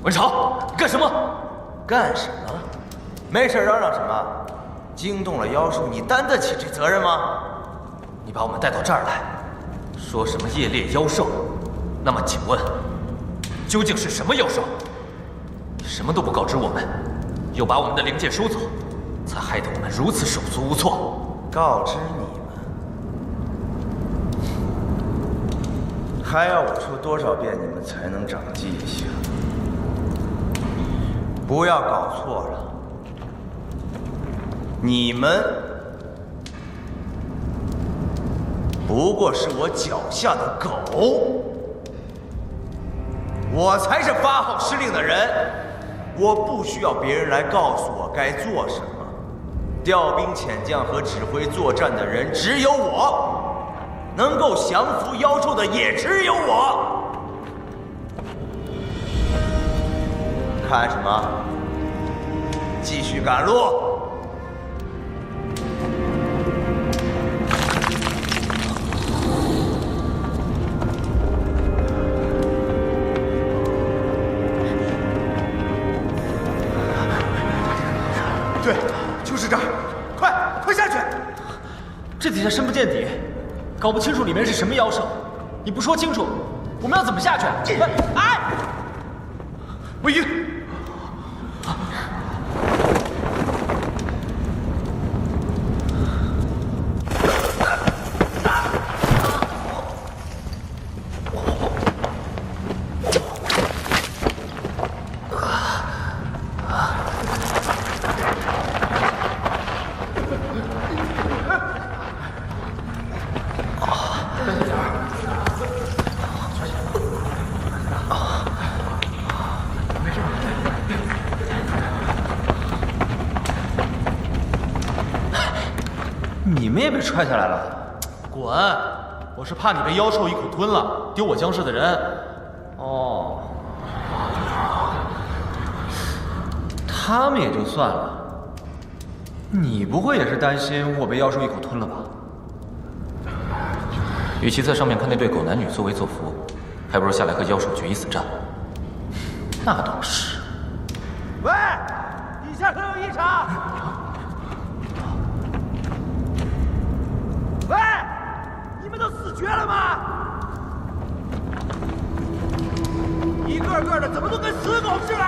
文潮，你干什么？干什么？没事嚷嚷什么？惊动了妖兽，你担得起这责任吗？你把我们带到这儿来，说什么夜猎妖兽？那么请问，究竟是什么妖兽？你什么都不告知我们，又把我们的灵剑收走，才害得我们如此手足无措。告知你们，还要我说多少遍你们才能长记性？不要搞错了，你们不过是我脚下的狗，我才是发号施令的人，我不需要别人来告诉我该做什么。调兵遣将和指挥作战的人只有我，能够降服妖兽的也只有我。看什么？继续赶路！对，就是这儿，快下去！这底下深不见底，搞不清楚里面是什么妖兽。你不说清楚，我们要怎么下去？哎，魏云，你们也被踹下来了？滚！我是怕你被妖兽一口吞了，丢我江氏的人。哦，他们也就算了，你不会也是担心我被妖兽一口吞了吧？与其在上面看那对狗男女作威作福，还不如下来和妖兽决一死战。那倒是。喂，底下可有异常？喂，你们都死绝了吗？一个个的怎么都跟死狗似的？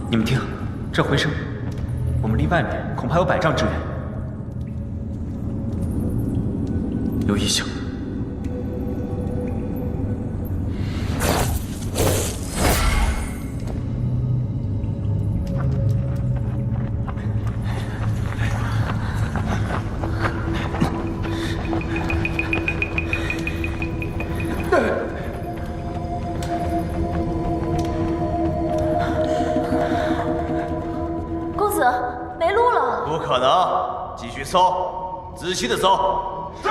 你们听，这回声，我们离外面恐怕有100丈之远。有异象。没路了！不可能，继续搜，仔细的搜。是。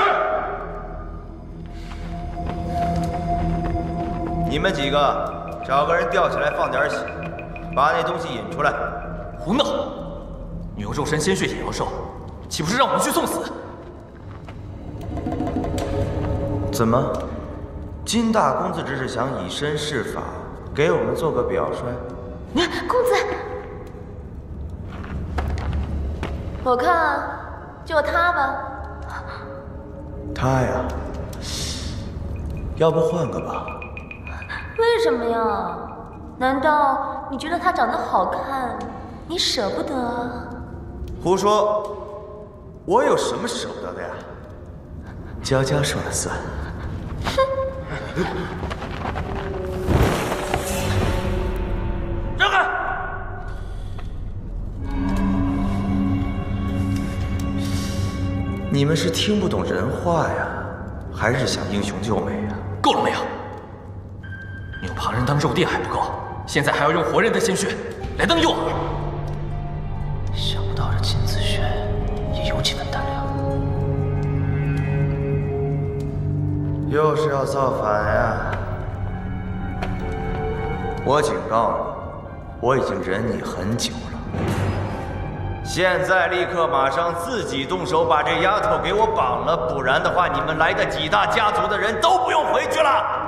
你们几个找个人吊起来放点血，把那东西引出来。胡闹！你用肉身鲜血引妖兽，岂不是让我们去送死？怎么，金大公子只是想以身试法，给我们做个表率？公子。我看就他吧。他呀，要不换个吧？为什么呀？难道你觉得他长得好看，你舍不得？胡说！我有什么舍不得的呀？娇娇说了算。哼！让开！你们是听不懂人话呀，还是想英雄救美呀？够了没有？你用旁人当肉垫还不够，现在还要用活人的鲜血来当诱饵。小靠着金子轩也有几分胆量。又是要造反呀！我警告你，我已经忍你很久了。现在立刻马上自己动手把这丫头给我绑了，不然的话，你们来的几大家族的人都不用回去了。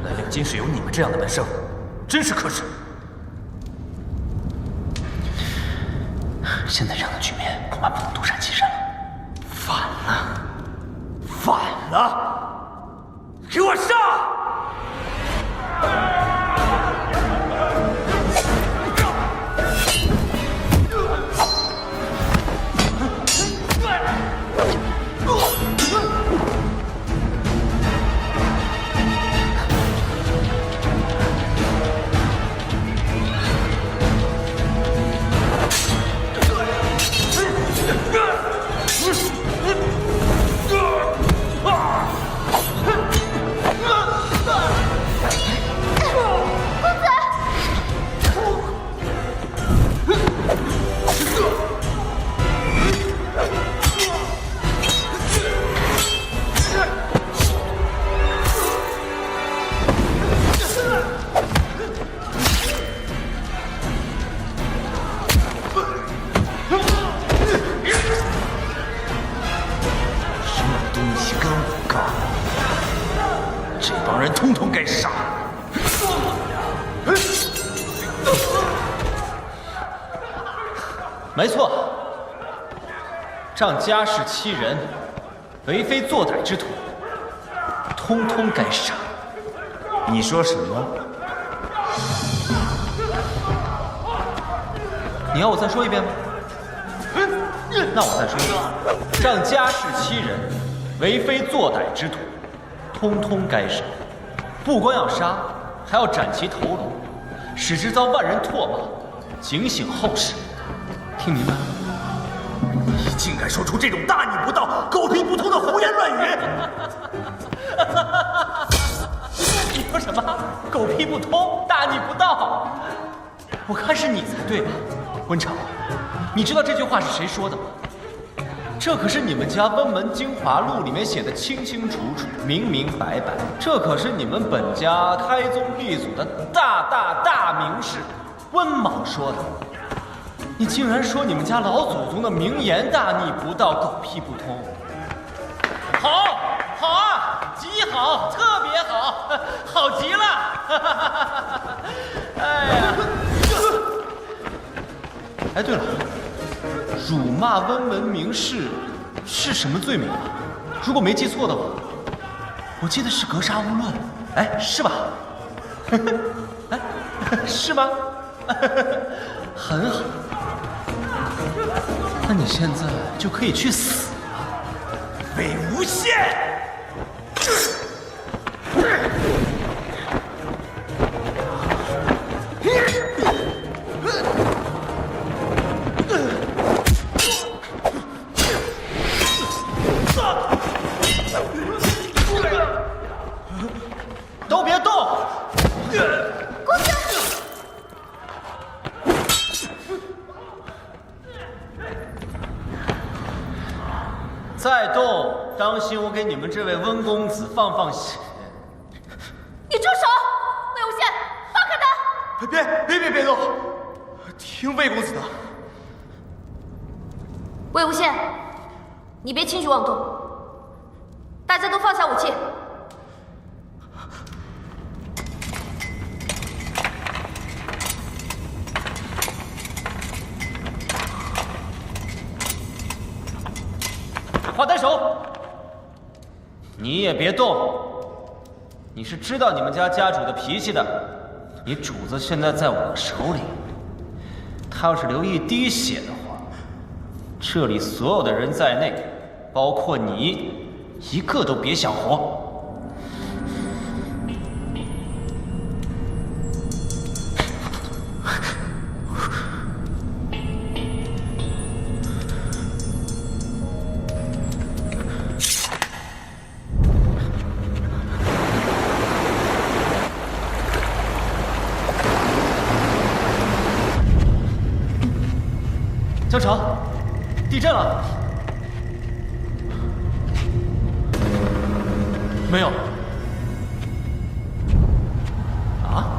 来领金是有你们这样的门生，真是可耻。现在这样的局面恐怕不能独善其身了。反了，反了！给我上！通通该杀！没错，仗家世欺人、为非作歹之徒，通通该杀。你说什么？你要我再说一遍吗？那我再说一遍：仗家世欺人、为非作歹之徒，通通该杀。不光要杀，还要斩其头颅，使之遭万人唾骂，警醒后世。听明白了？你竟敢说出这种大逆不道、狗屁不通的胡言乱语！你说什么？狗屁不通，大逆不道？我看是你才对吧，温长？你知道这句话是谁说的吗？这可是你们家温门精华录里面写的清清楚楚、明明白白。这可是你们本家开宗立祖的大名士温某说的。你竟然说你们家老祖宗的名言大逆不道、狗屁不通！好，好啊，极好，特别好，好极了！哎呀，哎，对了。辱骂温门名士是什么罪名啊？如果没记错的话，我记得是格杀勿论。哎，是吧？哎，是吗？很好，那你现在就可以去死了，魏无羡！都别动！公子，再动，当心我给你们这位温公子放血！你住手！魏无羡，放开他！别动！听魏公子的。魏无羡，你别轻举妄动，大家都放下武器。华单手，你也别动。你是知道你们家家主的脾气的，你主子现在在我手里，他要是流一滴血的话，这里所有的人在内，包括你，一个都别想活。长，地震了！没有。啊？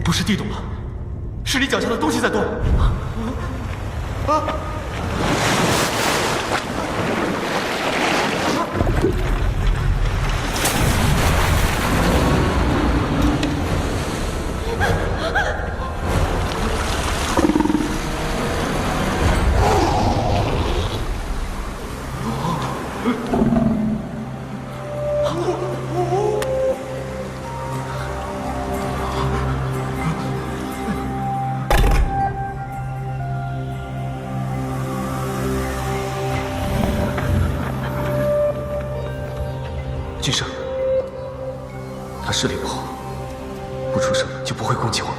不是地动了，是你脚下的东西在动。啊！君生，他视力不好，不出声就不会攻击我们。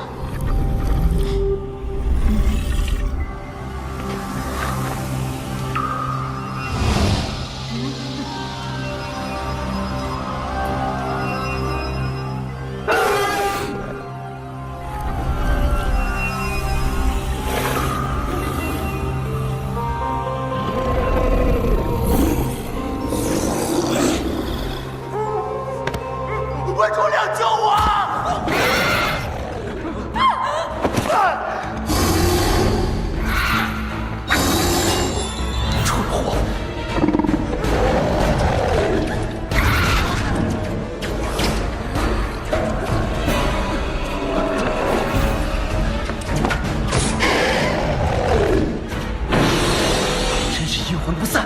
温忠亮，救我！蠢货！真是阴魂不散！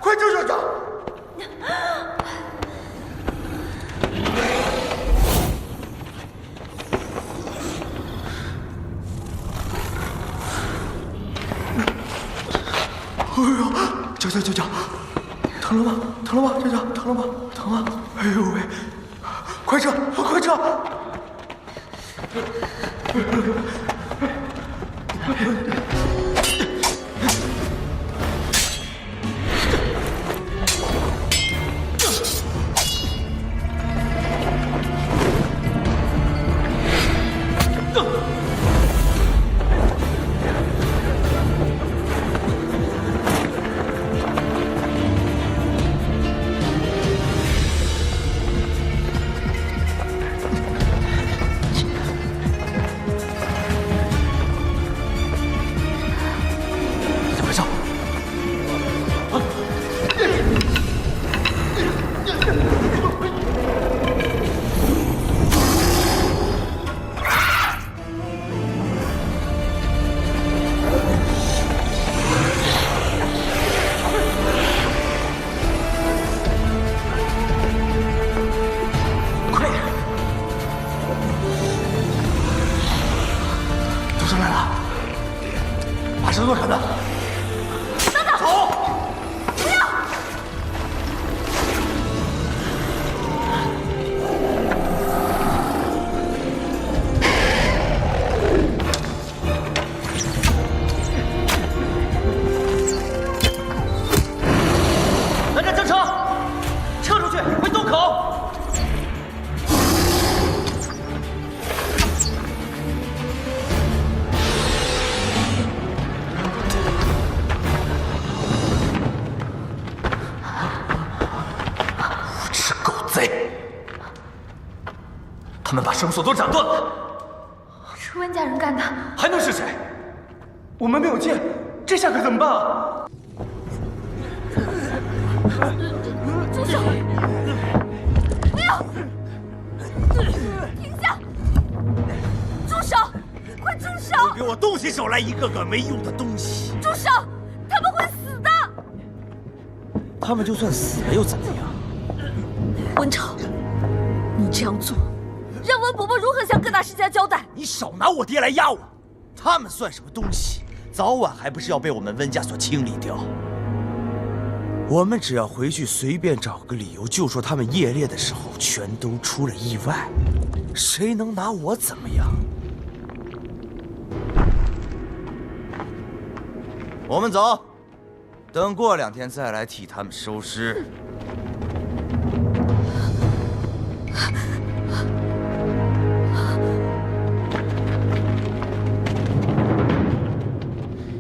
快救校长！哎呦，脚，疼了吗？疼了吗？校长，疼了吗？疼吗？哎呦喂！快撤！快撤！是洛尘的。等等，走！不要！绳索都斩断了，是温家人干的。还能是谁？我们没有剑，这下可怎么办啊？住手！不要！停下！住手！快住手！给我动起手来！一个个没用的东西！住手！他们会死的！他们就算死了又怎么样？温超，你这样做，让温伯伯如何向各大世家交代？你少拿我爹来压我！他们算什么东西？早晚还不是要被我们温家所清理掉？我们只要回去随便找个理由，就说他们夜猎的时候全都出了意外，谁能拿我怎么样？我们走，等过2天再来替他们收尸。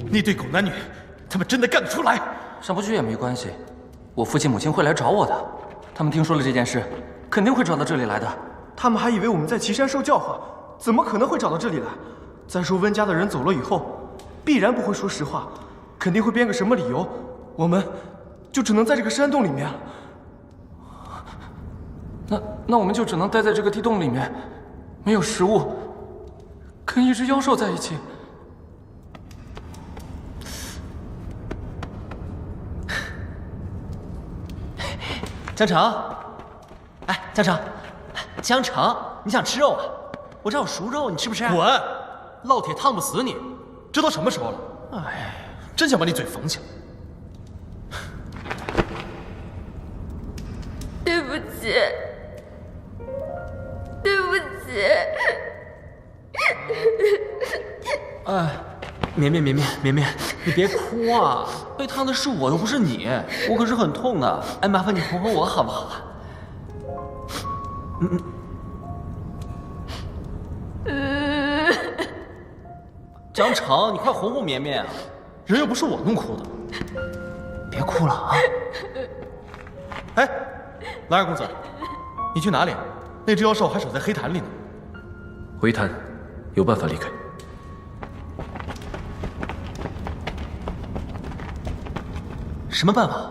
那对狗男女，他们真的干得出来？上不去也没关系，我父亲母亲会来找我的。他们听说了这件事，肯定会找到这里来的。他们还以为我们在岐山受教化，怎么可能会找到这里来？再说温家的人走了以后，必然不会说实话，肯定会编个什么理由，我们就只能在这个山洞里面了。那我们就只能待在这个地洞里面，没有食物，跟一只妖兽在一起。江城，哎，江城，江城，你想吃肉啊？我这有熟肉，你吃不吃？滚！烙铁烫不死你。这都什么时候了？哎，真想把你嘴缝起来！对不起，对不起。哎，绵绵，你别哭啊！被烫的是我，又不是你，我可是很痛的。哎，麻烦你哄哄我好不好啊？江城，你快哄哄绵绵啊！人又不是我弄哭的。别哭了啊！哎，蓝二公子，你去哪里？那只妖兽还守在黑潭里呢。回潭，有办法离开。什么办法？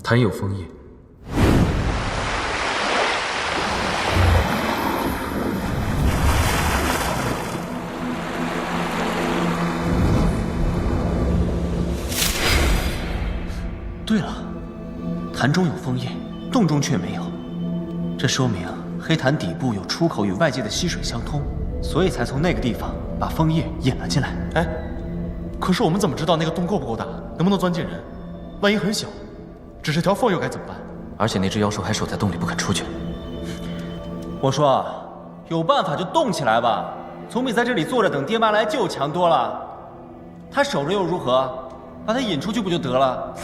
潭有枫叶。对了，潭中有枫叶，洞中却没有，这说明黑潭底部有出口与外界的溪水相通，所以才从那个地方把枫叶引了进来。哎，可是我们怎么知道那个洞够不够大，能不能钻进人？万一很小，只是条缝又该怎么办？而且那只妖兽还守在洞里不肯出去。我说，有办法就动起来吧，总比在这里坐着等爹妈来救强多了。他守着又如何？把他引出去不就得了？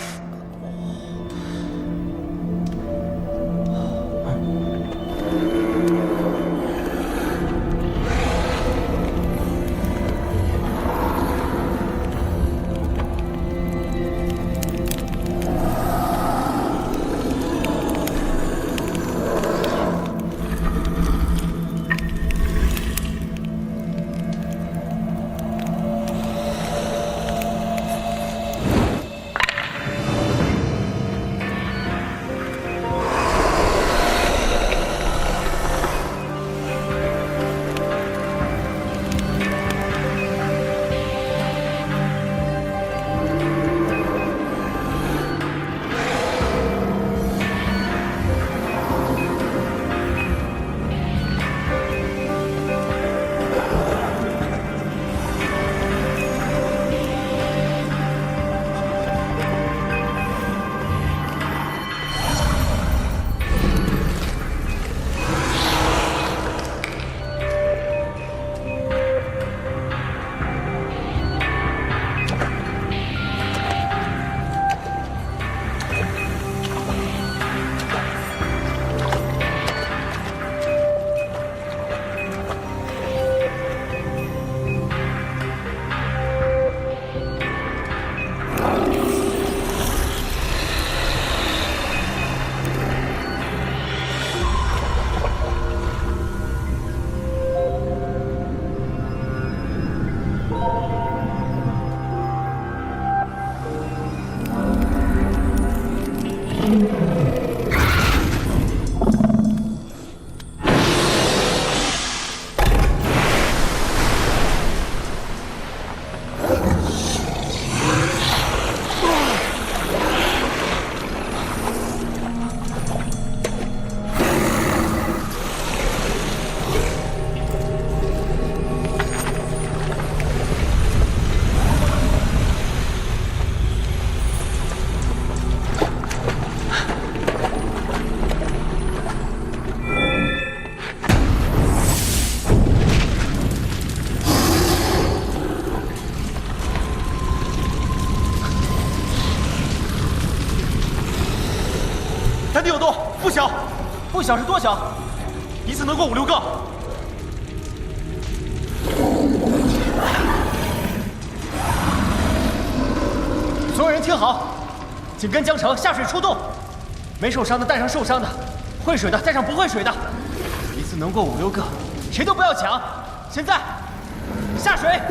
小是多小？一次能过5、6个。所有人听好，紧跟江城下水出动，没受伤的带上受伤的，会水的带上不会水的，一次能过5、6个，谁都不要抢。现在下水。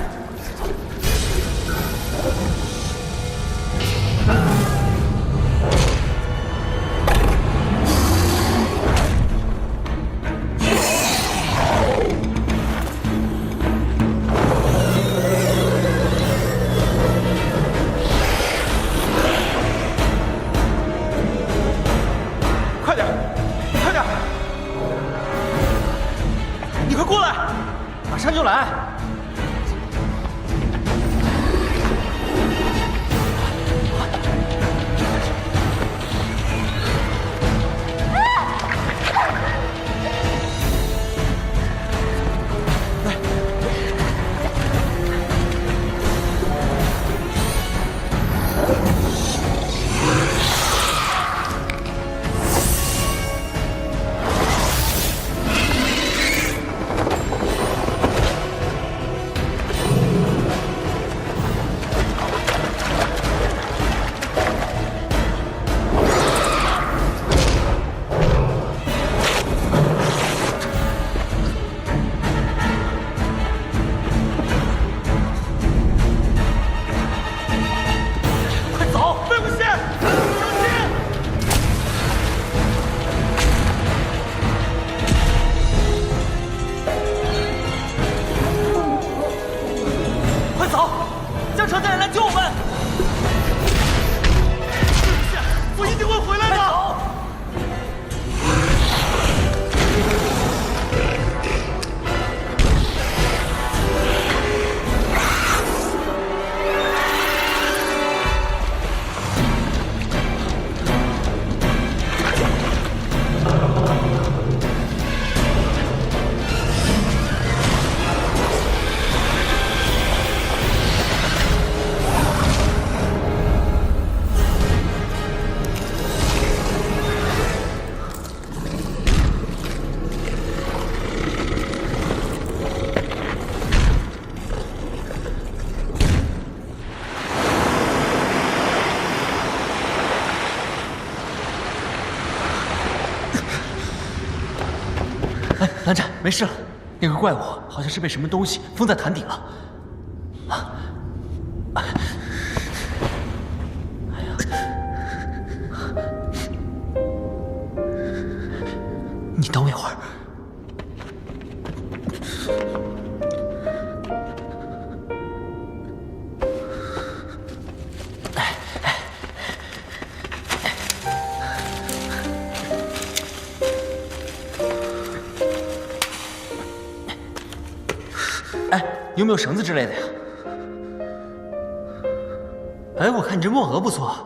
马上就来！蓝湛，没事了。那个怪物好像是被什么东西封在坛顶了。啊！哎呀！你等我一会儿。有没有绳子之类的呀？哎，我看你这墨额不错。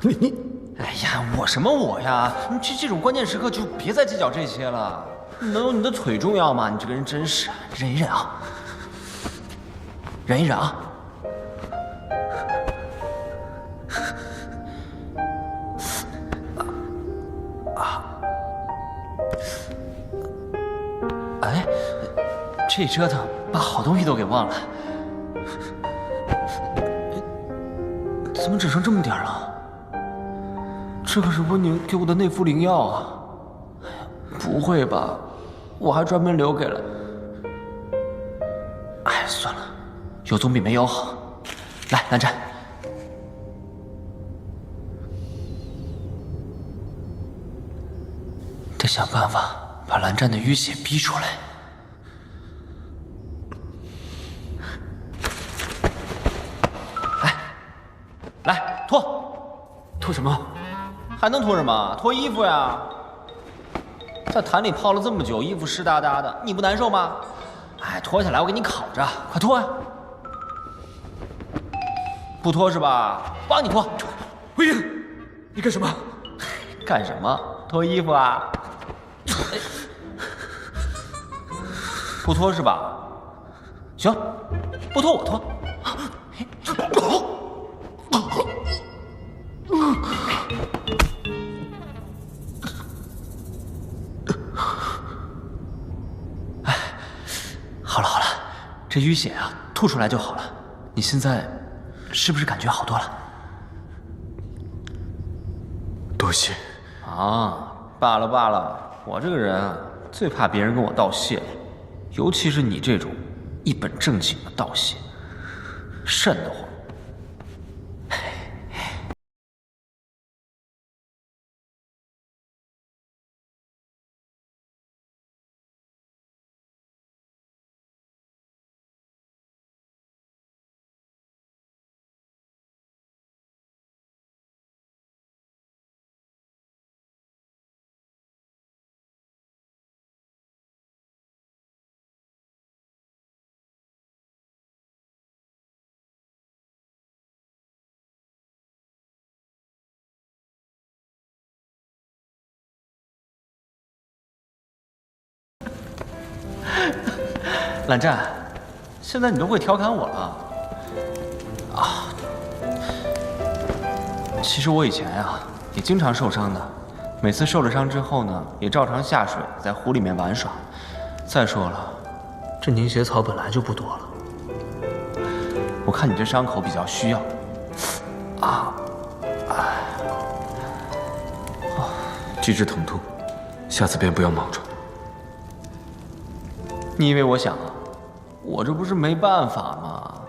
你，哎呀，我什么我呀？你这种关键时刻就别再计较这些了。能有你的腿重要吗？你这个人真是，忍一忍啊，忍一忍啊。哎，这折腾。 把好东西都给忘了，怎么只剩这么点了？这可是温宁给我的内服灵药啊！哎呀，不会吧？我还专门留给了……哎，算了，有总比没有好。来，蓝湛，得想办法把蓝湛的淤血逼出来。 来脱什么？还能脱什么？脱衣服呀！在坛里泡了这么久，衣服湿哒哒的，你不难受吗？哎，脱下来我给你烤着，快脱呀！不脱是吧？帮你脱。魏婴，你干什么？干什么？脱衣服啊！不脱是吧？行，不脱我脱。这淤血啊，吐出来就好了。你现在是不是感觉好多了？多谢。啊，罢了罢了，我这个人啊，最怕别人跟我道谢了，尤其是你这种一本正经的道谢，瘆得慌。蓝湛，现在你都会调侃我了啊！其实我以前呀，也经常受伤的，每次受了伤之后呢，也照常下水，在湖里面玩耍。再说了，这凝血草本来就不多了，我看你这伤口比较需要机制疼痛，下次便不要莽撞。你以为我想啊？我这不是没办法吗？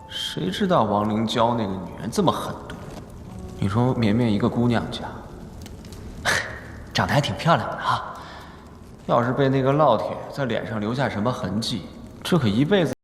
谁知道王灵娇那个女人这么狠毒？你说绵绵一个姑娘家，长得还挺漂亮的哈，要是被那个烙铁在脸上留下什么痕迹，这可一辈子。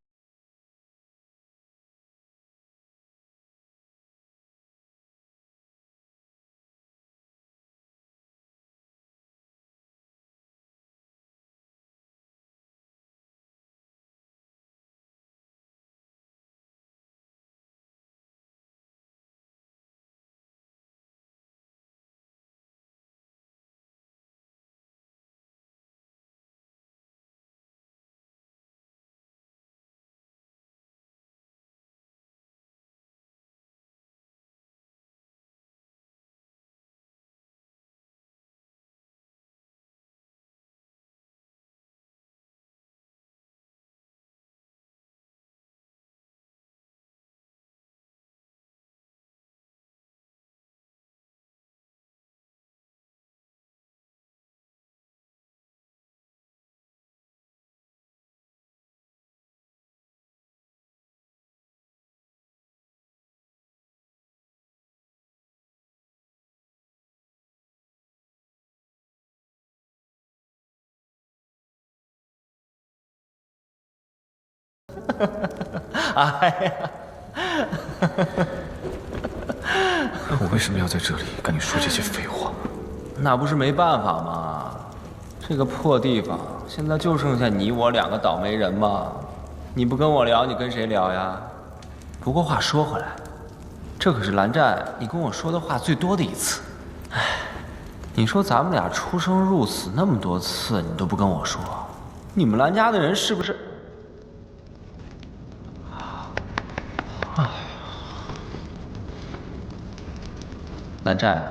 哎呀！我为什么要在这里跟你说这些废话？那不是没办法吗？这个破地方现在就剩下你我两个倒霉人嘛。你不跟我聊，你跟谁聊呀？不过话说回来，这可是蓝湛你跟我说的话最多的一次。哎，你说咱们俩出生入死那么多次，你都不跟我说，你们蓝家的人是不是？蓝湛，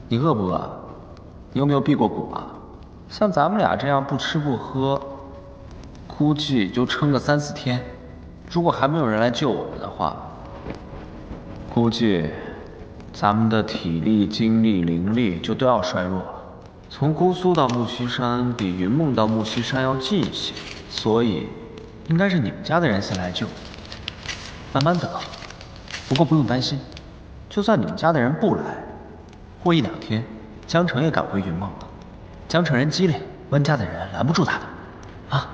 你饿不饿？你有没有辟过谷啊？像咱们俩这样不吃不喝，估计就撑个3、4天。如果还没有人来救我们的话，估计咱们的体力、精力、灵力就都要衰弱了。从姑苏到木须山比云梦到木须山要近一些，所以应该是你们家的人先来救。慢慢等。不过不用担心。就算你们家的人不来，过1、2天，江城也赶回云梦了。江城人机灵，温家的人拦不住他的。啊？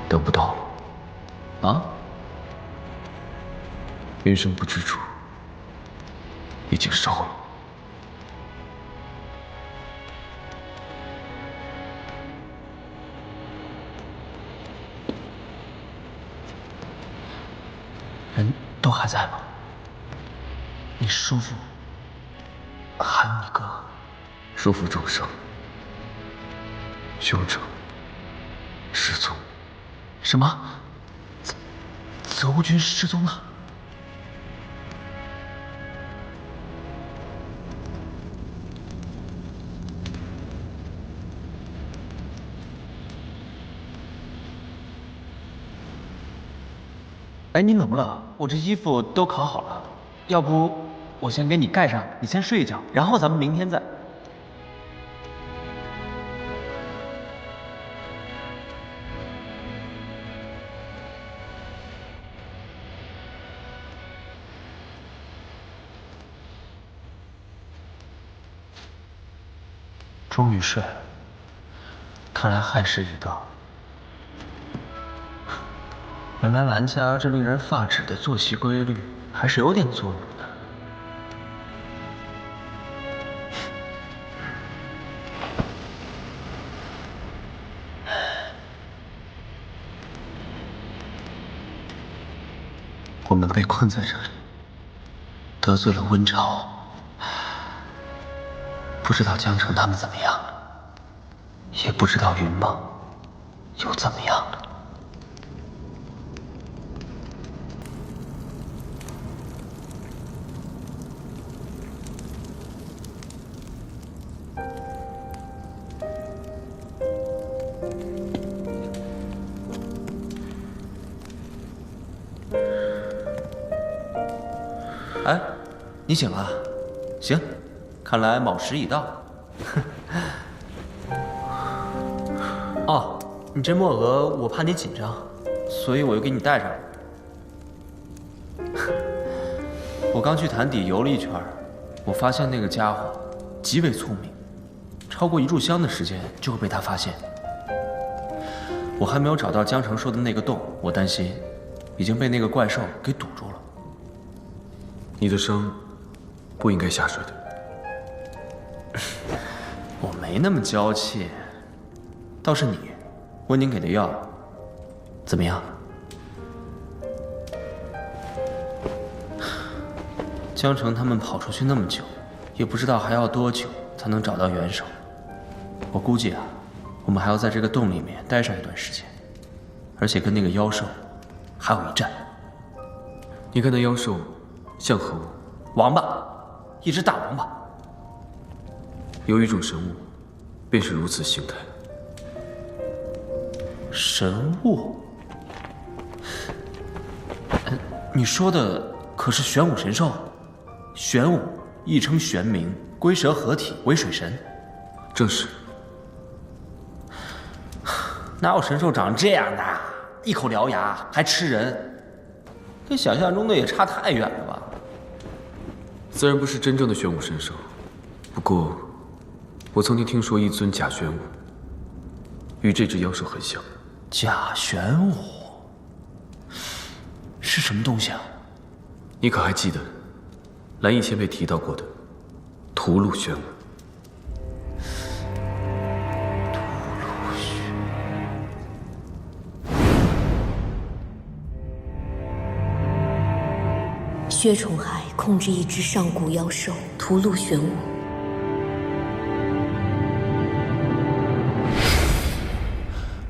等不到了。啊？云深不知处已经烧了。人都还在吗？你叔父，还有你哥，叔父重伤，兄长失踪。什么？泽无君失踪了？哎，你怎么了？我这衣服都烤好了，要不我先给你盖上，你先睡一觉，然后咱们明天再。终于睡了，看来亥时已到。原来兰家这令人发指的作息规律还是有点作用的。我们被困在这里，得罪了温朝。不知道江城他们怎么样了，也不知道云梦又怎么样了。哎，你醒了？行。看来卯时已到。哦，你这墨额我怕你紧张，所以我又给你带上了。我刚去潭底游了一圈，我发现那个家伙极为聪明，超过1炷香的时间就会被他发现。我还没有找到江城说的那个洞，我担心已经被那个怪兽给堵住了。你的伤不应该下水的。我没那么娇气，倒是你，温宁给的药怎么样？江城他们跑出去那么久，也不知道还要多久才能找到元首。我估计啊，我们还要在这个洞里面待上一段时间，而且跟那个妖兽还有一战。你看那妖兽像何物？王八，一只大王八。有一种神物，便是如此形态。神物？你说的可是玄武神兽？玄武亦称玄冥，龟蛇合体为水神。正是。哪有神兽长这样的？一口獠牙，还吃人，跟想象中的也差太远了吧？自然不是真正的玄武神兽，不过我曾经听说一尊假玄武，与这只妖兽很像。假玄武是什么东西啊？你可还记得蓝以前被提到过的屠戮玄武？薛崇海控制一只上古妖兽屠戮玄武。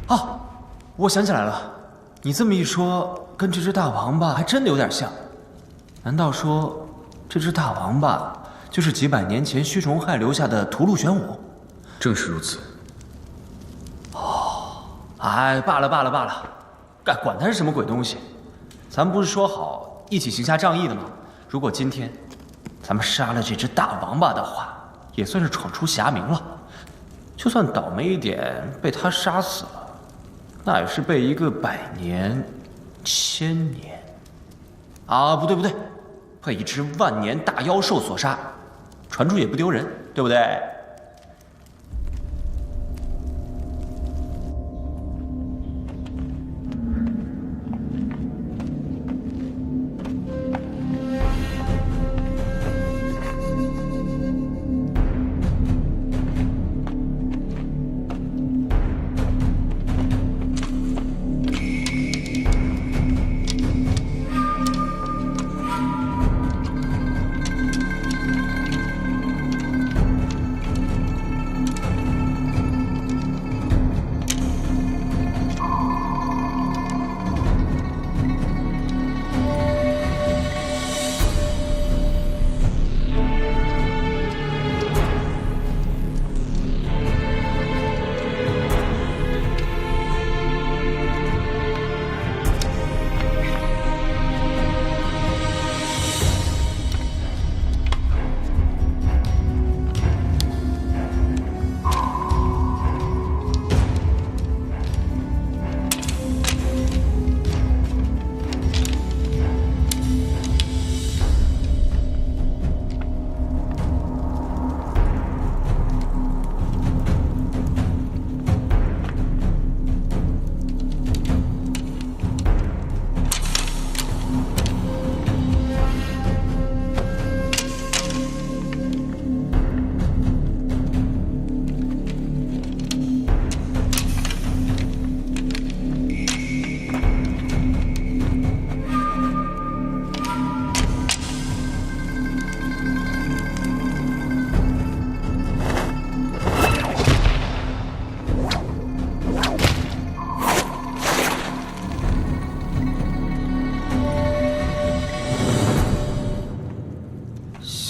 哦，我想起来了，你这么一说，跟这只大王八还真的有点像。难道说这只大王八就是几百年前薛崇海留下的屠戮玄武？正是如此。哦，哎，罢了，管他是什么鬼东西，咱们不是说好一起行侠仗义的吗？如果今天咱们杀了这只大王八的话，也算是闯出侠名了。就算倒霉一点被他杀死了，那也是被一个100年、1000年，啊，不对，被一只万年大妖兽所杀，传出也不丢人，对不对？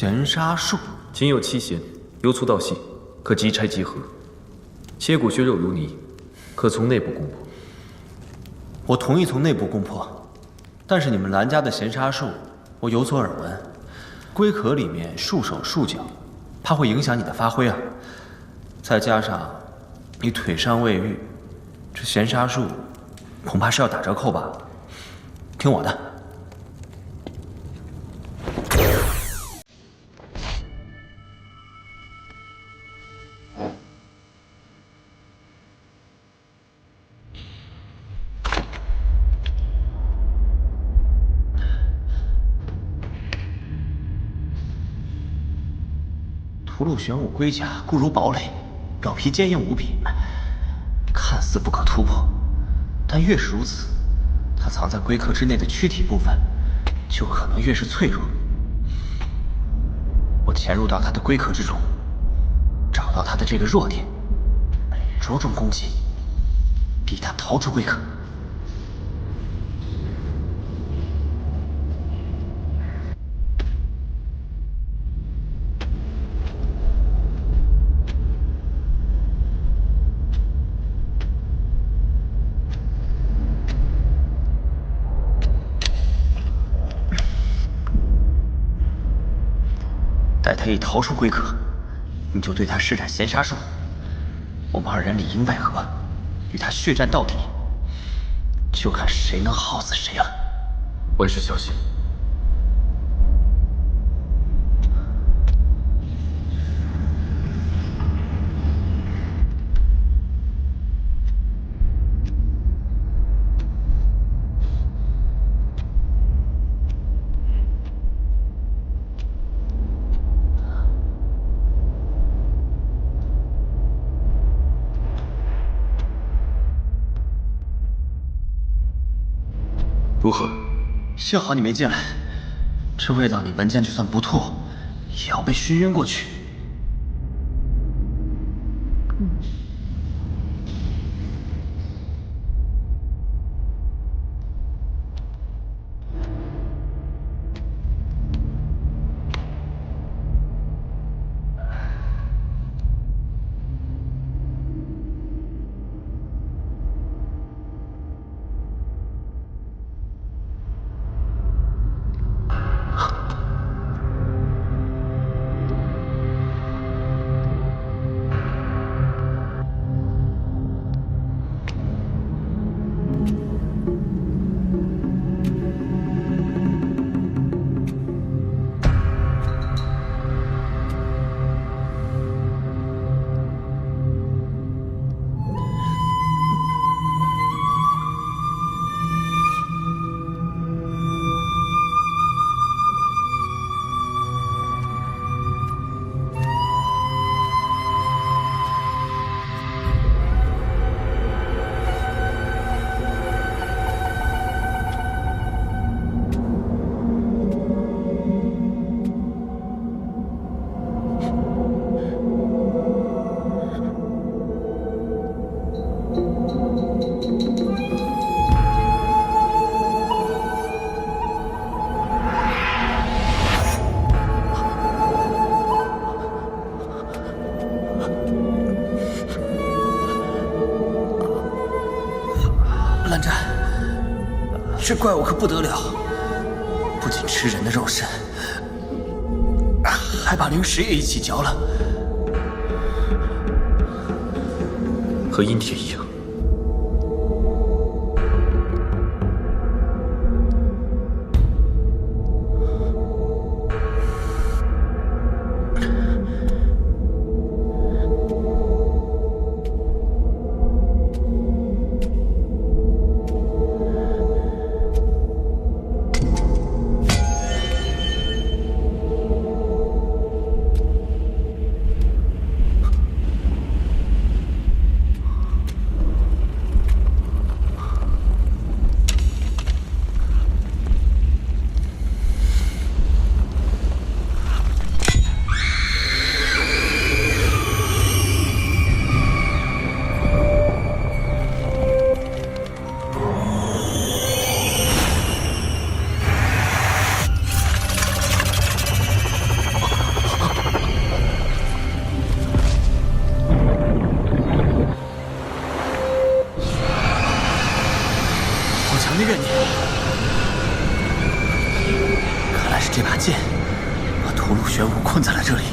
闲沙树，仅有7弦，由粗到细，可即拆即合。切骨削肉如泥，可从内部攻破。我同意从内部攻破，但是你们蓝家的闲沙树，我有所耳闻，龟壳里面束手束脚，怕会影响你的发挥啊。再加上你腿伤未愈，这闲沙树恐怕是要打折扣吧？听我的。屠戮玄武龟甲固如堡垒，表皮坚硬无比，看似不可突破，但越是如此，它藏在龟壳之内的躯体部分就可能越是脆弱。我潜入到它的龟壳之中，找到它的这个弱点，着重攻击，逼它逃出龟壳。待他一逃出龟壳，你就对他施展闲沙术。我们2人里应外合，与他血战到底，就看谁能耗死谁了。万事小心。如何？幸好你没进来，这味道你闻见就算不吐，也要被熏晕过去。蓝湛，这怪物可不得了，不仅吃人的肉身，还把灵石也一起嚼了，和阴铁一样。强的怨念。看来是这把剑把屠戮玄武困在了这里。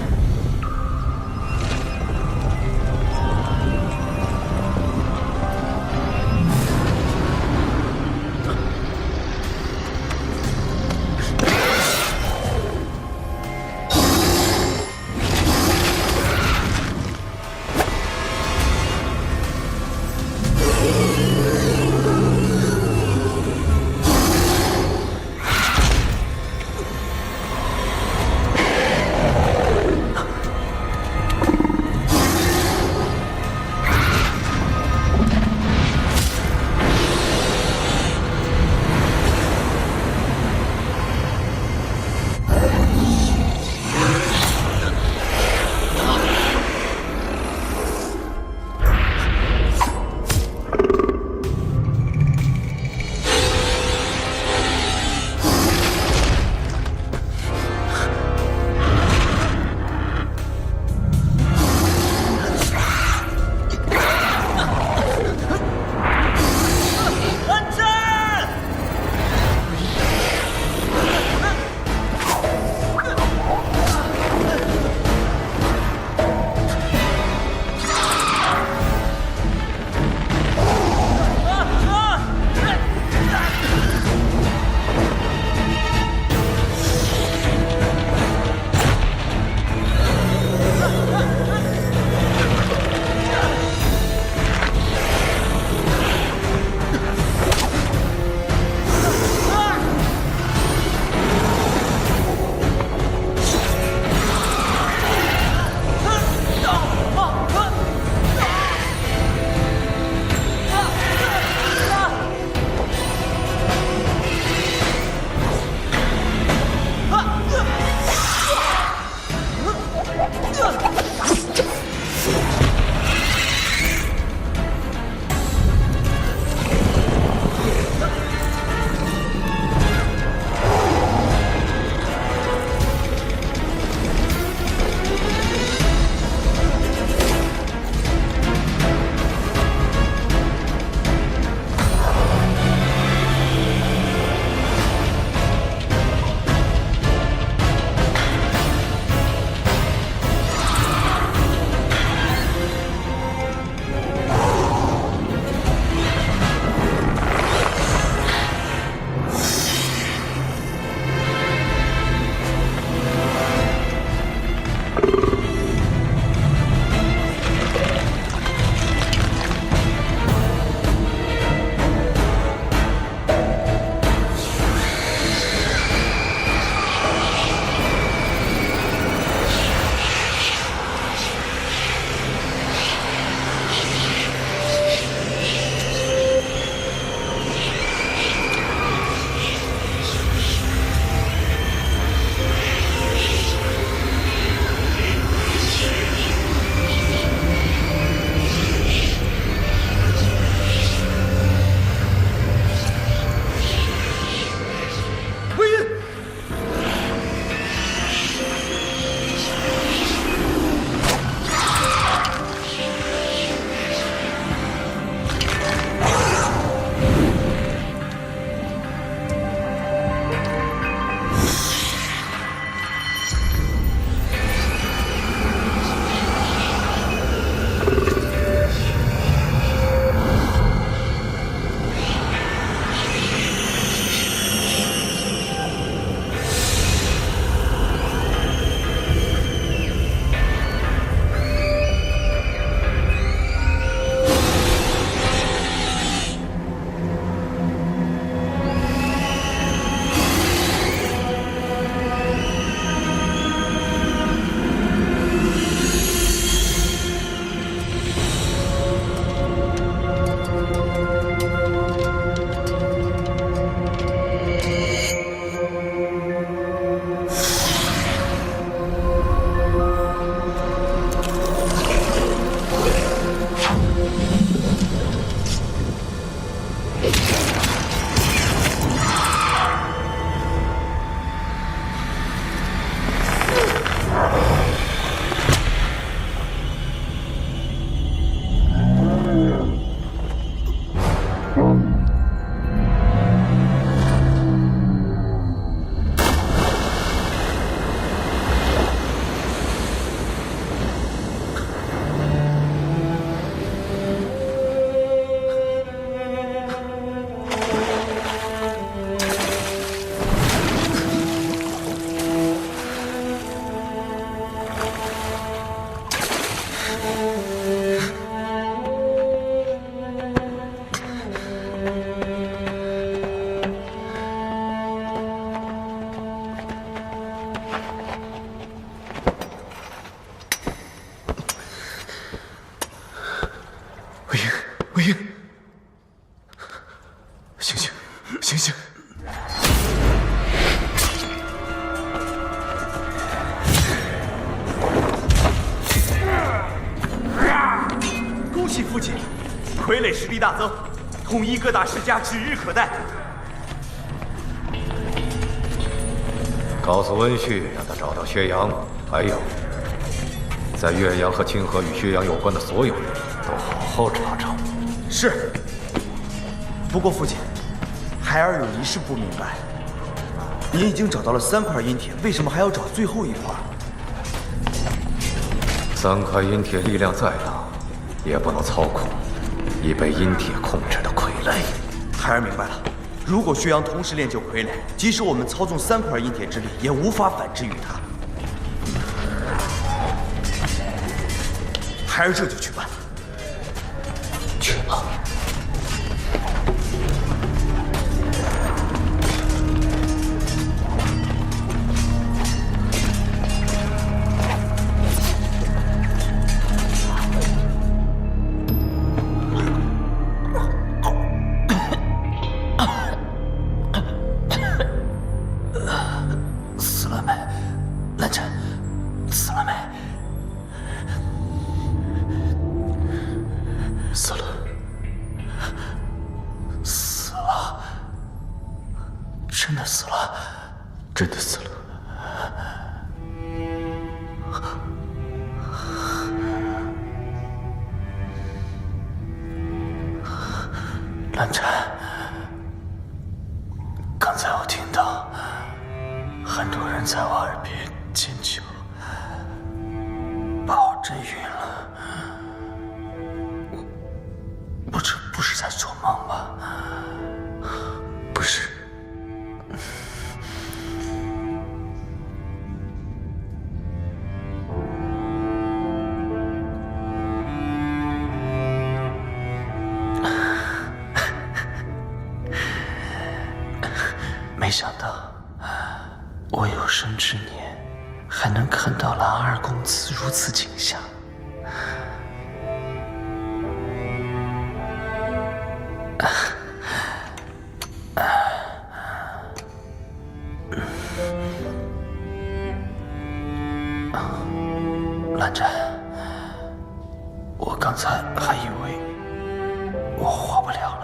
醒醒，醒醒！恭喜父亲，傀儡实力大增，统一各大世家指日可待。告诉温煦，让他找到薛洋，还有，在岳阳和清河与薛洋有关的所有人都好好查查。是。不过父亲，孩儿有一事不明白，您已经找到了3块阴铁，为什么还要找最后1块？3块阴铁力量再大，也不能操控已被阴铁控制的傀儡。孩儿明白了。如果薛洋同时练就傀儡，即使我们操纵3块阴铁之力，也无法反制于他。孩儿这就去办。去吧。蓝湛，刚才我听到很多人在我耳边尖叫，把我震晕了。我这不是在做梦吧？不是。没想到，我有生之年还能看到蓝二公子如此景象。蓝湛，我刚才还以为我活不了了。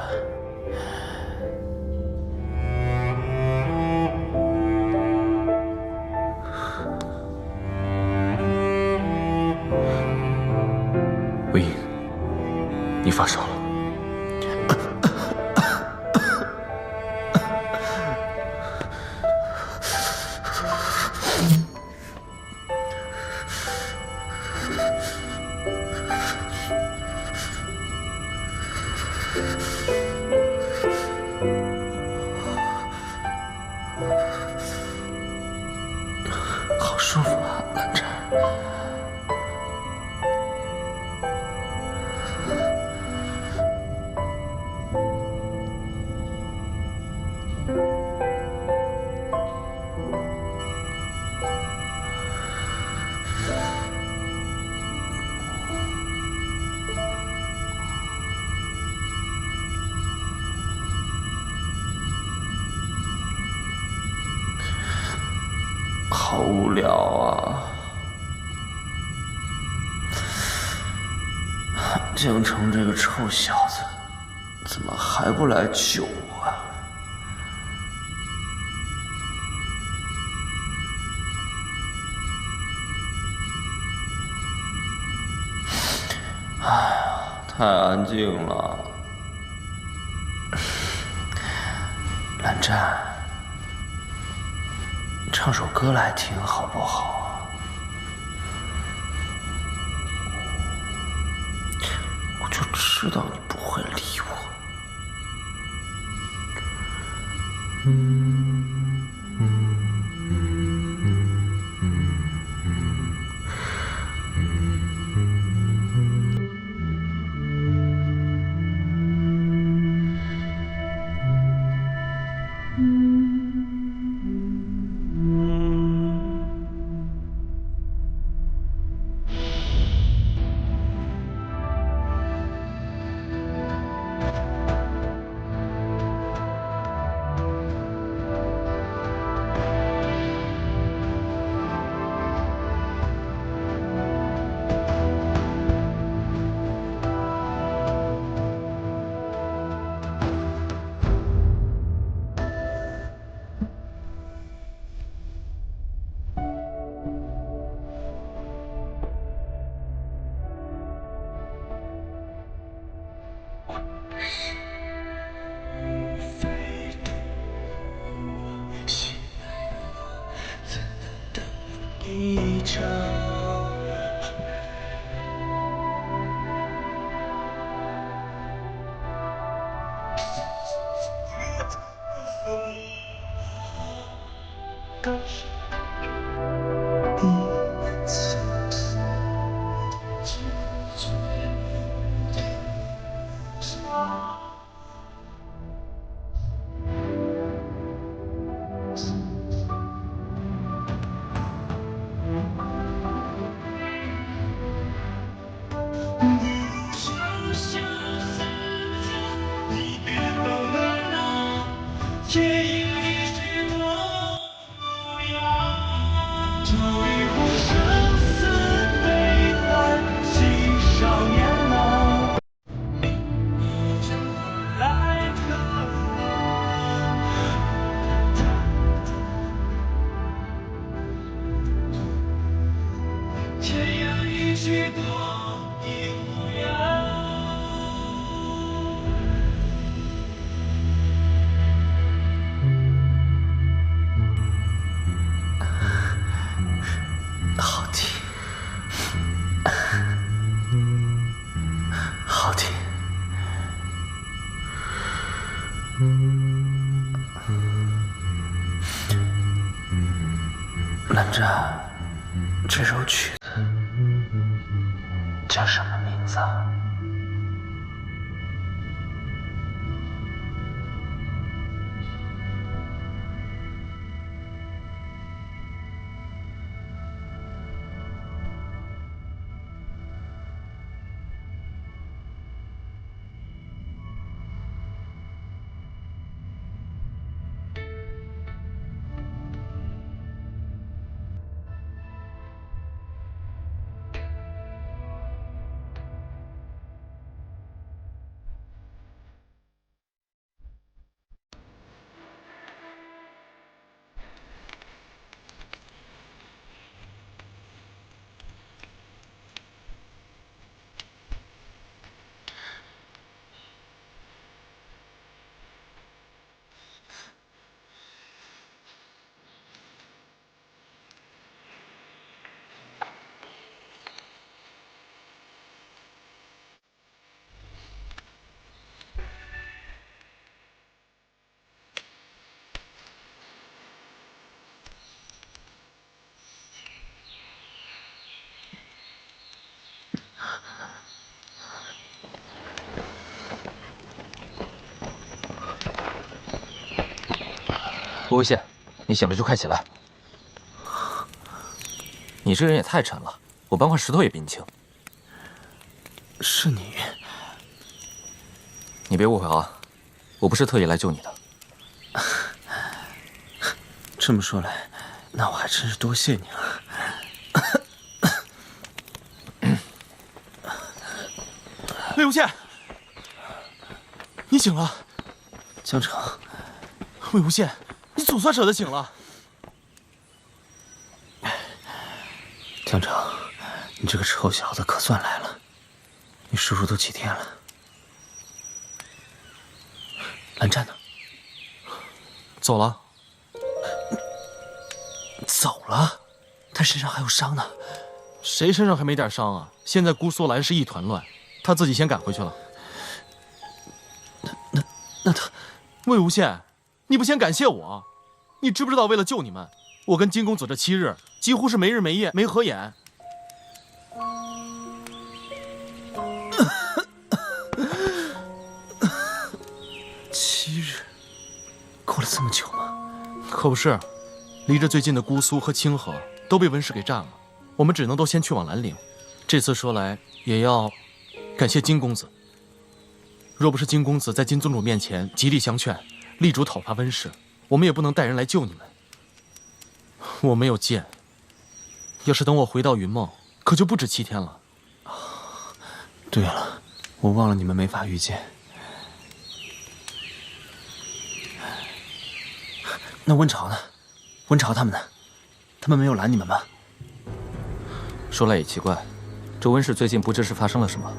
魏婴，你发烧了。好舒服啊，蓝湛。好无聊啊！京城这个臭小子，怎么还不来救我啊？哎呀，太安静了。蓝湛，唱首歌来听好不好啊？我就知道你不会理我。好听，好听。兰湛，这首曲子叫什么名字啊？吴危险，你醒了就快起来。你这人也太沉了，我搬块石头也比你轻。是你？你别误会啊，我不是特意来救你的。这么说来，那我还真是多谢你了。魏无羡，你醒了。江城，魏无羡，你总算舍得醒了。江城，你这个臭小子可算来了。你叔叔都几天了？蓝湛呢？走了。走了？他身上还有伤呢。谁身上还没点伤啊？现在姑苏兰是一团乱，他自己先赶回去了。那他，魏无羡，你不先感谢我？你知不知道为了救你们，我跟金公子这7日几乎是没日没夜没合眼。7日，过了这么久吗？可不是，离着最近的姑苏和清河都被温氏给占了，我们只能都先去往兰陵。这次说来也要感谢金公子，若不是金公子在金宗主面前极力相劝，力主讨伐温氏，我们也不能带人来救你们。我没有剑，要是等我回到云梦，可就不止7天了。对了，我忘了你们没法遇见。那温潮呢？温潮他们呢？他们没有拦你们吗？说来也奇怪，这温氏最近不知是发生了什么，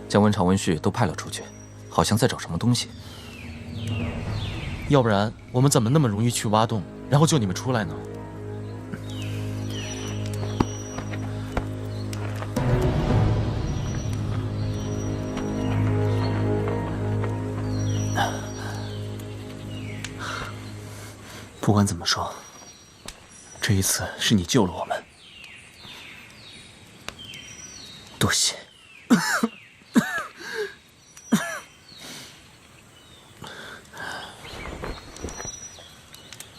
将温晁、温煦都派了出去，好像在找什么东西。要不然我们怎么那么容易去挖洞，然后救你们出来呢？不管怎么说，这一次是你救了我们，多谢。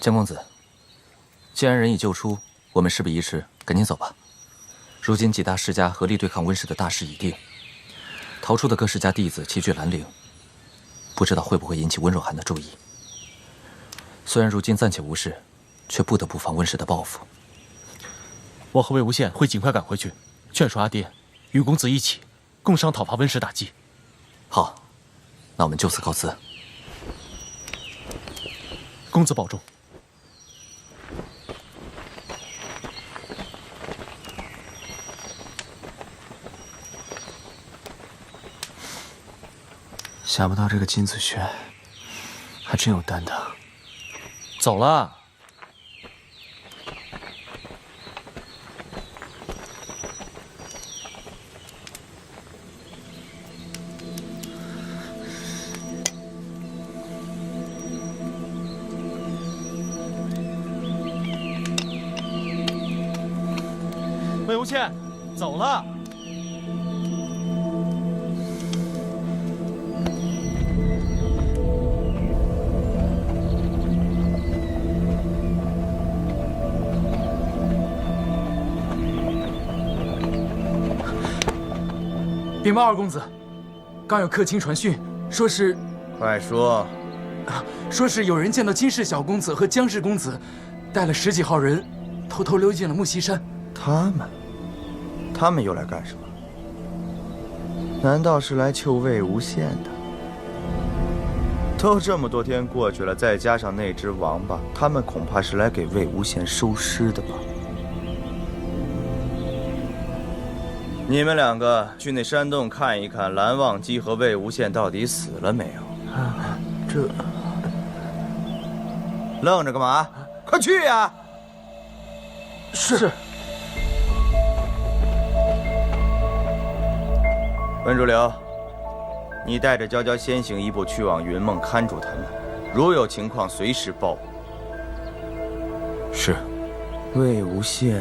江公子，既然人已救出，我们事不宜迟，赶紧走吧。如今几大世家合力对抗温氏的大势已定，逃出的各世家弟子齐聚兰陵，不知道会不会引起温若寒的注意。虽然如今暂且无事，却不得不防温氏的报复。我和魏无羡会尽快赶回去，劝说阿爹与公子一起共商讨伐温氏大计。好，那我们就此告辞。公子保重。想不到这个金子轩还真有担当。走了。魏无羡，走了。禀报二公子，刚有客卿传讯，说是……快说！说是有人见到金氏小公子和江氏公子，带了10几号人，偷偷溜进了木樨山。他们又来干什么？难道是来救魏无羡的？都这么多天过去了，再加上那只王八，他们恐怕是来给魏无羡收尸的吧？你们两个去那山洞看一看，蓝忘机和魏无羡到底死了没有？这愣着干嘛？快去呀！是。温如流，你带着娇娇先行一步去往云梦看住他们，如有情况随时报我。是。魏无羡，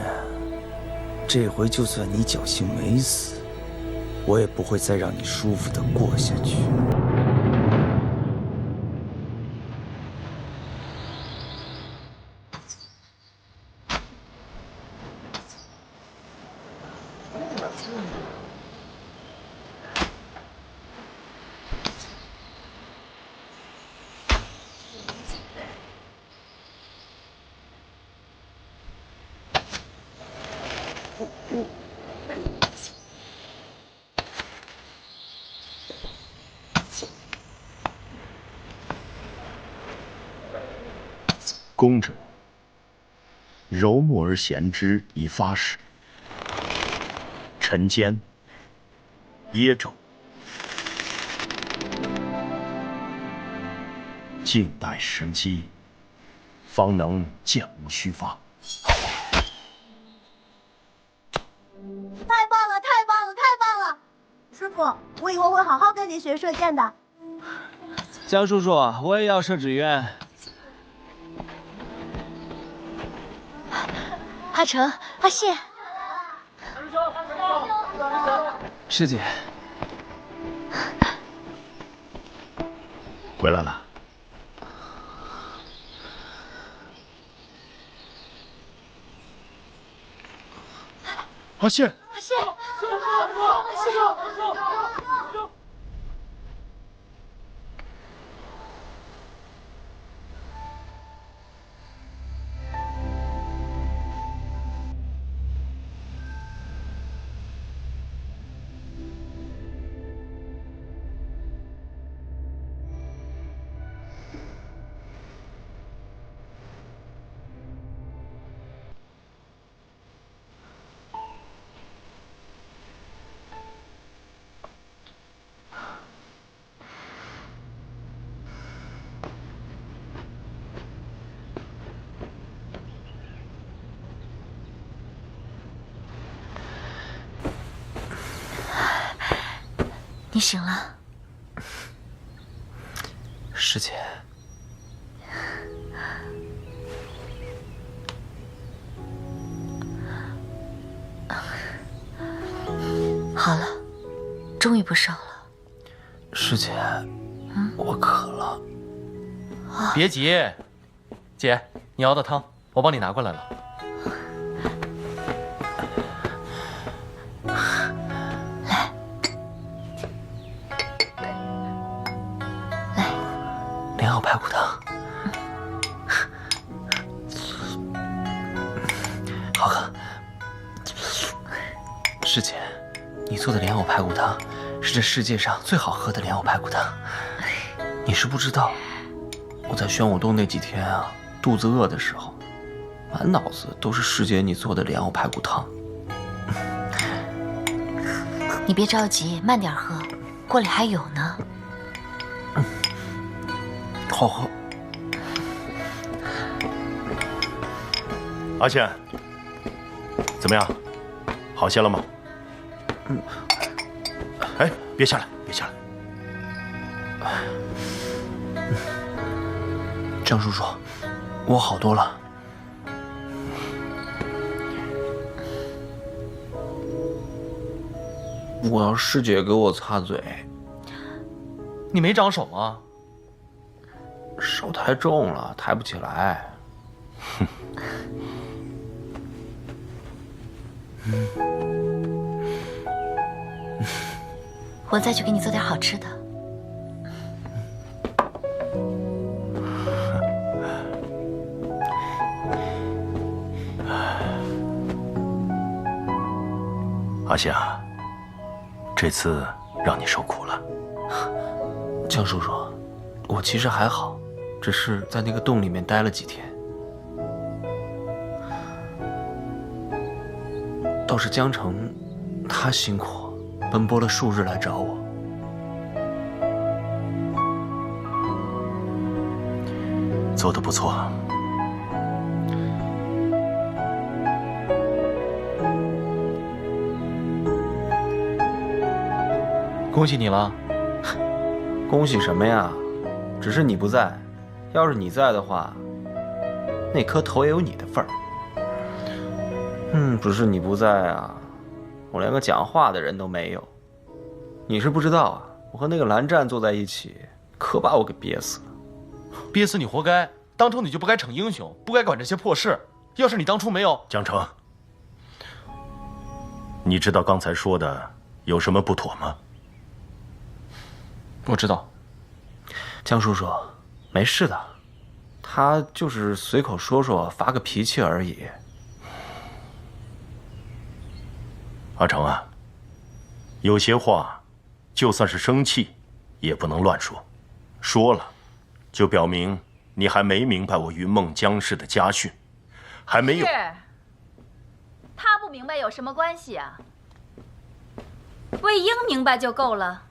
这回就算你侥幸没死，我也不会再让你舒服地过下去。公者，柔木而贤之以发矢，臣坚噎肘，静待时机，方能箭无虚发。太棒了！太棒了！太棒了！师傅，我以后会好好跟您学射箭的。江叔叔，我也要射纸鸢。阿成，阿谢，师姐，回来了。阿谢，阿谢，你醒了，师姐。终于不烧了。师姐，我渴了。别急，姐，你熬的汤我帮你拿过来了。莲藕排骨汤，好喝。师姐，你做的莲藕排骨汤是这世界上最好喝的莲藕排骨汤。你是不知道，我在玄武洞那几天啊，肚子饿的时候，满脑子都是师姐你做的莲藕排骨汤。你别着急，慢点喝，锅里还有呢。好喝。阿宪，怎么样？好些了吗？哎，别下来，别下来。江叔叔，我好多了。我要师姐给我擦嘴。你没长手吗？手太重了，抬不起来。哼。我再去给你做点好吃的。阿宪啊，这次让你受苦了。江叔叔，我其实还好。只是在那个洞里面待了几天，倒是江城，他辛苦，奔波了数日来找我。做得不错。恭喜你了。恭喜什么呀？只是你不在。要是你在的话，那颗头也有你的份儿。只是你不在啊，我连个讲话的人都没有。你是不知道啊，我和那个蓝湛坐在一起，可把我给憋死了。憋死你活该，当初你就不该逞英雄，不该管这些破事。要是你当初没有……江城，你知道刚才说的有什么不妥吗？我知道。江叔叔。没事的，他就是随口说说，发个脾气而已。阿成啊，有些话，就算是生气，也不能乱说。说了，就表明你还没明白我云梦江氏的家训，还没有。是，他不明白有什么关系啊？魏婴明白就够了。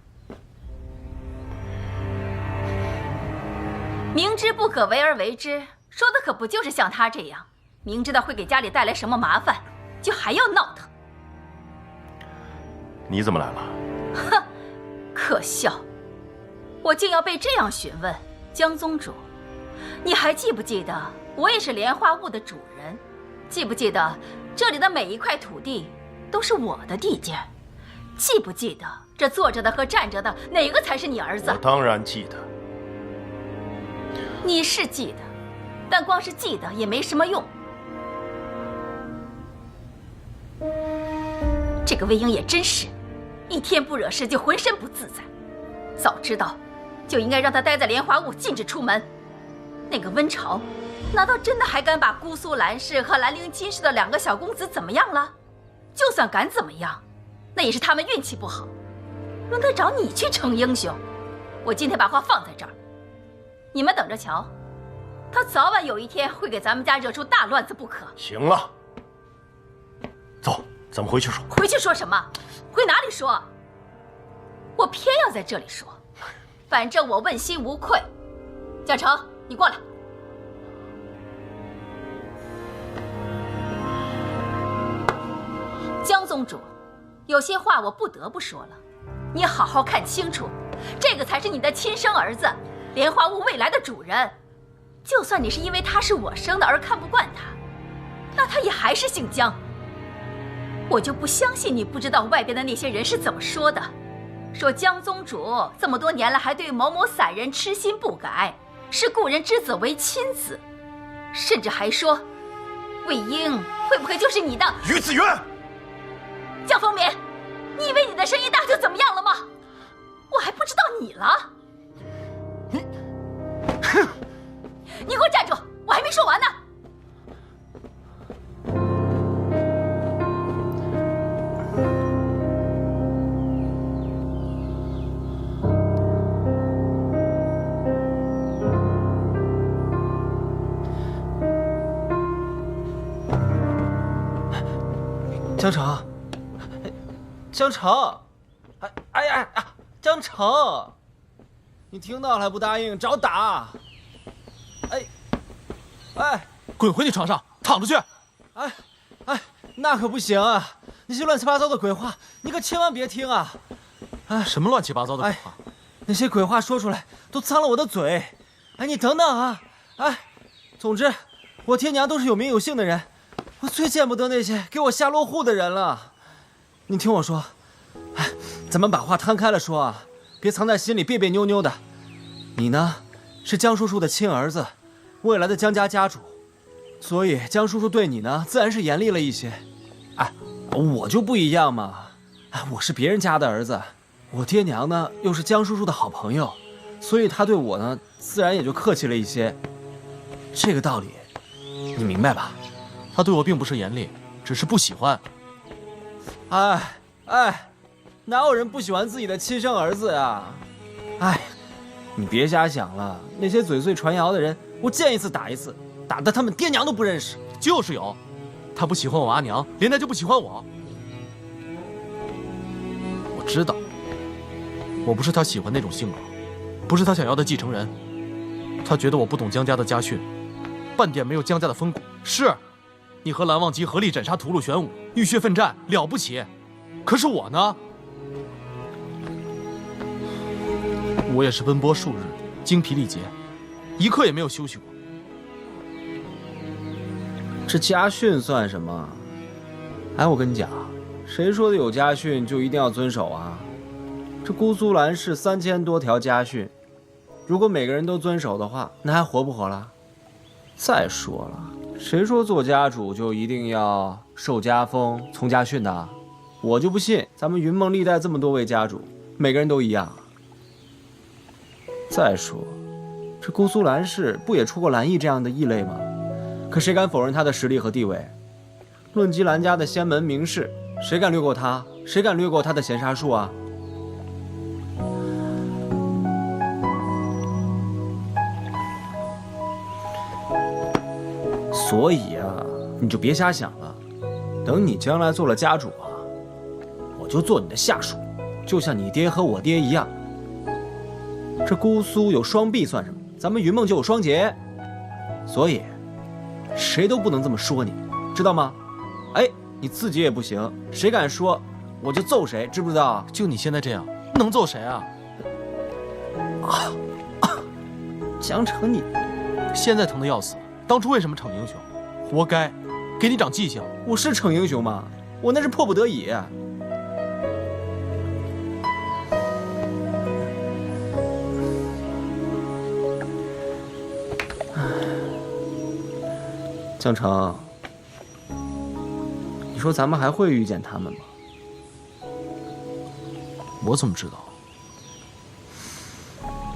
明知不可为而为之，说的可不就是像他这样，明知道会给家里带来什么麻烦，就还要闹腾。你怎么来了？哼，可笑！我竟要被这样询问，江宗主，你还记不记得我也是莲花坞的主人？记不记得这里的每一块土地都是我的地界？记不记得这坐着的和站着的哪个才是你儿子？我当然记得。你是记得，但光是记得也没什么用。这个魏婴也真是，一天不惹事就浑身不自在。早知道，就应该让他待在莲花坞，禁止出门。那个温潮，难道真的还敢把姑苏蓝氏和兰陵金氏的2个小公子怎么样了？就算敢怎么样，那也是他们运气不好，轮得着你去逞英雄？我今天把话放在这儿。你们等着瞧，他早晚有一天会给咱们家惹出大乱子不可。行了，走，咱们回去说。回去说什么？回哪里说？我偏要在这里说，反正我问心无愧。蒋成，你过来。江宗主，有些话我不得不说了，你好好看清楚，这个才是你的亲生儿子。莲花坞未来的主人，就算你是因为他是我生的而看不惯他，那他也还是姓江。我就不相信你不知道外边的那些人是怎么说的。说江宗主这么多年来还对某某散人痴心不改，视故人之子为亲子，甚至还说魏婴会不会就是你的于子渊？江风眠，你以为你的声音大就怎么样了吗？我还不知道你了。哼！你给我站住！我还没说完呢。江城，江城，哎呀，江城，你听到了还不答应，找打！哎，滚回你床上，躺着去！哎，那可不行啊！那些乱七八糟的鬼话，你可千万别听啊！哎，什么乱七八糟的鬼话？那些鬼话说出来都脏了我的嘴。哎，你等等啊！哎，总之，我爹娘都是有名有姓的人。我最见不得那些给我下落户的人了。你听我说，哎，咱们把话摊开了说啊，别藏在心里别别扭扭的。你呢，是江叔叔的亲儿子，未来的江家家主，所以江叔叔对你呢，自然是严厉了一些。哎，我就不一样嘛，哎，我是别人家的儿子，我爹娘呢又是江叔叔的好朋友，所以他对我呢，自然也就客气了一些。这个道理，你明白吧？他对我并不是严厉，只是不喜欢。哎，哪有人不喜欢自己的亲生儿子呀？哎，你别瞎想了，那些嘴碎传谣的人，我见一次打一次，打得他们爹娘都不认识。就是有，他不喜欢我阿娘，连带就不喜欢我。我知道，我不是他喜欢那种性格，不是他想要的继承人。他觉得我不懂江家的家训，半点没有江家的风骨。是。你和蓝忘机合力斩杀屠戮玄武，浴血奋战，了不起。可是我呢？我也是奔波数日，精疲力竭，一刻也没有休息过。这家训算什么？哎，我跟你讲，谁说的有家训就一定要遵守啊？这姑苏蓝氏3000多条家训，如果每个人都遵守的话，那还活不活了？再说了。谁说做家主就一定要受家风、从家训的？我就不信，咱们云梦历代这么多位家主，每个人都一样。再说，这姑苏蓝氏不也出过蓝毅这样的异类吗？可谁敢否认他的实力和地位？论及蓝家的仙门名士，谁敢略过他？谁敢略过他的闲杀术啊？所以啊，你就别瞎想了。等你将来做了家主啊，我就做你的下属，就像你爹和我爹一样。这姑苏有双璧算什么？咱们云梦就有双杰，所以谁都不能这么说你，知道吗？哎，你自己也不行，谁敢说我就揍谁，知不知道？就你现在这样，能揍谁啊？江城，你现在疼得要死。当初为什么逞英雄？活该，给你长记性。我是逞英雄吗？我那是迫不得已。江城，你说咱们还会遇见他们吗？我怎么知道？